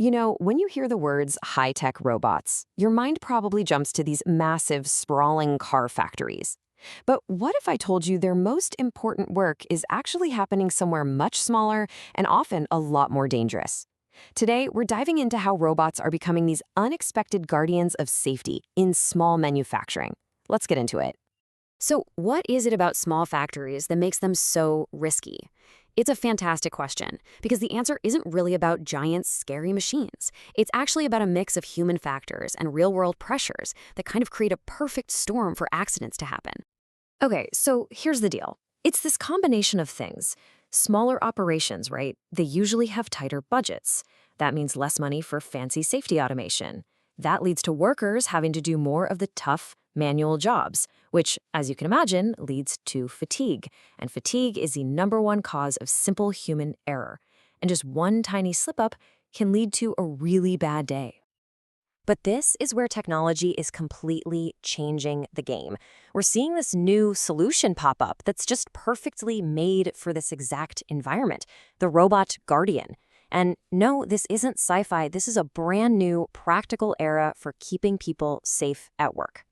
When you hear the words high-tech robots, your mind probably jumps to these massive, sprawling car factories. But what if I told you their most important work is actually happening somewhere much smaller and often a lot more dangerous? Today, we're diving into how robots are becoming these unexpected guardians of safety in small manufacturing. Let's get into it. So, what is it about small factories that makes them so risky? It's a fantastic question, because the answer isn't really about giant, scary machines. It's actually about a mix of human factors and real-world pressures that kind of create a perfect storm for accidents to happen. Okay, so here's the deal. It's this combination of things. Smaller operations, right? They usually have tighter budgets. That means less money for fancy safety automation. That leads to workers having to do more of the tough, manual jobs, which, as you can imagine, leads to fatigue. And fatigue is the #1 cause of simple human error. And just one tiny slip-up can lead to a really bad day. But this is where technology is completely changing the game. We're seeing this new solution pop up that's just perfectly made for this exact environment, the robot guardian. And no, this isn't sci-fi. This is a brand new, practical era for keeping people safe at work.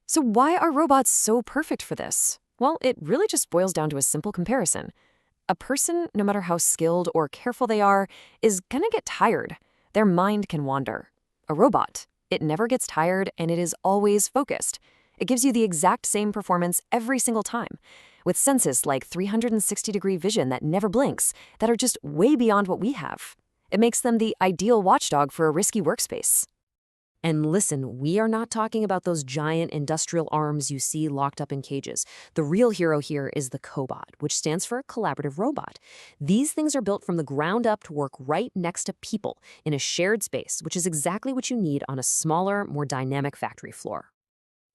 So why are robots so perfect for this? Well, it really just boils down to a simple comparison. A person, no matter how skilled or careful they are, is gonna get tired. Their mind can wander. A robot, it never gets tired and it is always focused. It gives you the exact same performance every single time, with senses like 360-degree vision that never blinks, that are just way beyond what we have. It makes them the ideal watchdog for a risky workspace. And listen, we are not talking about those giant industrial arms you see locked up in cages. The real hero here is the cobot, which stands for collaborative robot. These things are built from the ground up to work right next to people in a shared space, which is exactly what you need on a smaller, more dynamic factory floor.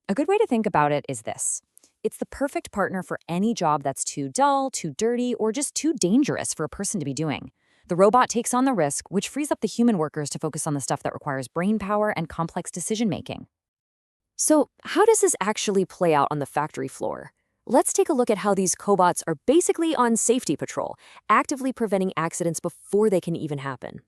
A good way to think about it is this. It's the perfect partner for any job that's too dull, too dirty, or just too dangerous for a person to be doing. The robot takes on the risk, which frees up the human workers to focus on the stuff that requires brain power and complex decision-making. So, how does this actually play out on the factory floor? Let's take a look at how these cobots are basically on safety patrol, actively preventing accidents before they can even happen.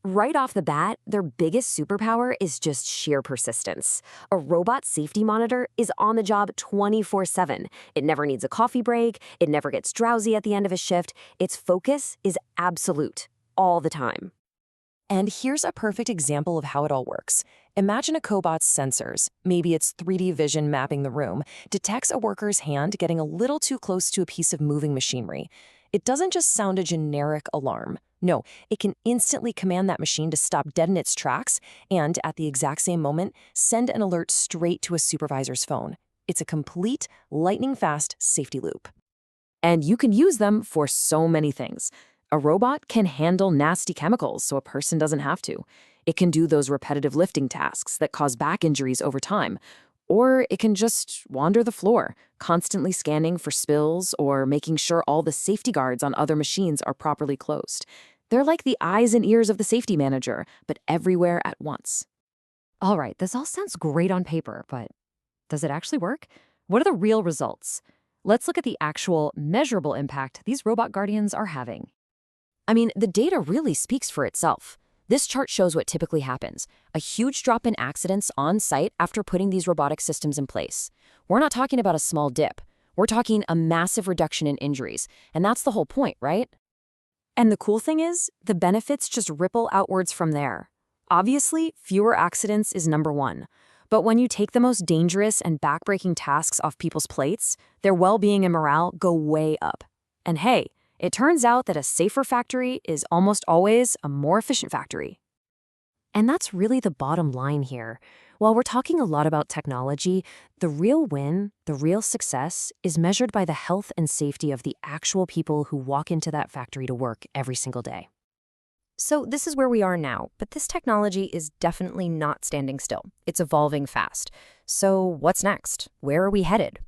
Right off the bat, their biggest superpower is just sheer persistence. A robot safety monitor is on the job 24/7. It never needs a coffee break, it never gets drowsy at the end of a shift. Its focus is absolute, all the time. And here's a perfect example of how it all works. Imagine a cobot's sensors, maybe its 3D vision mapping the room, detects a worker's hand getting a little too close to a piece of moving machinery. It doesn't just sound a generic alarm. No, it can instantly command that machine to stop dead in its tracks and, at the exact same moment, send an alert straight to a supervisor's phone. It's a complete, lightning-fast safety loop. And you can use them for so many things. A robot can handle nasty chemicals so a person doesn't have to. It can do those repetitive lifting tasks that cause back injuries over time. Or it can just wander the floor, constantly scanning for spills or making sure all the safety guards on other machines are properly closed. They're like the eyes and ears of the safety manager, but everywhere at once. All right, this all sounds great on paper, but does it actually work? What are the real results? Let's look at the actual, measurable impact these robot guardians are having. I mean, the data really speaks for itself. This chart shows what typically happens, a huge drop in accidents on site after putting these robotic systems in place. We're not talking about a small dip. We're talking a massive reduction in injuries, and that's the whole point, right? And the cool thing is, the benefits just ripple outwards from there. Obviously, fewer accidents is #1. But when you take the most dangerous and backbreaking tasks off people's plates, their well-being and morale go way up. And hey, it turns out that a safer factory is almost always a more efficient factory. And that's really the bottom line here. While we're talking a lot about technology, the real win, the real success, is measured by the health and safety of the actual people who walk into that factory to work every single day. So this is where we are now, but this technology is definitely not standing still. It's evolving fast. So what's next? Where are we headed?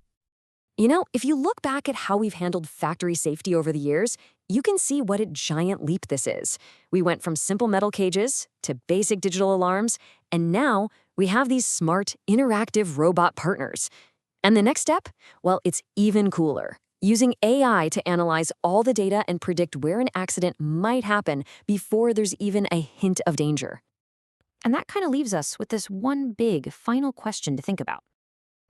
If you look back at how we've handled factory safety over the years, you can see what a giant leap this is. We went from simple metal cages to basic digital alarms, and now we have these smart, interactive robot partners. And the next step? Well, it's even cooler. using AI to analyze all the data and predict where an accident might happen before there's even a hint of danger. And that kind of leaves us with this one big final question to think about.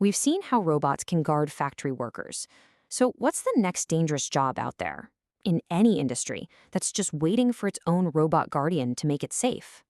We've seen how robots can guard factory workers. So, what's the next dangerous job out there, in any industry, that's just waiting for its own robot guardian to make it safe?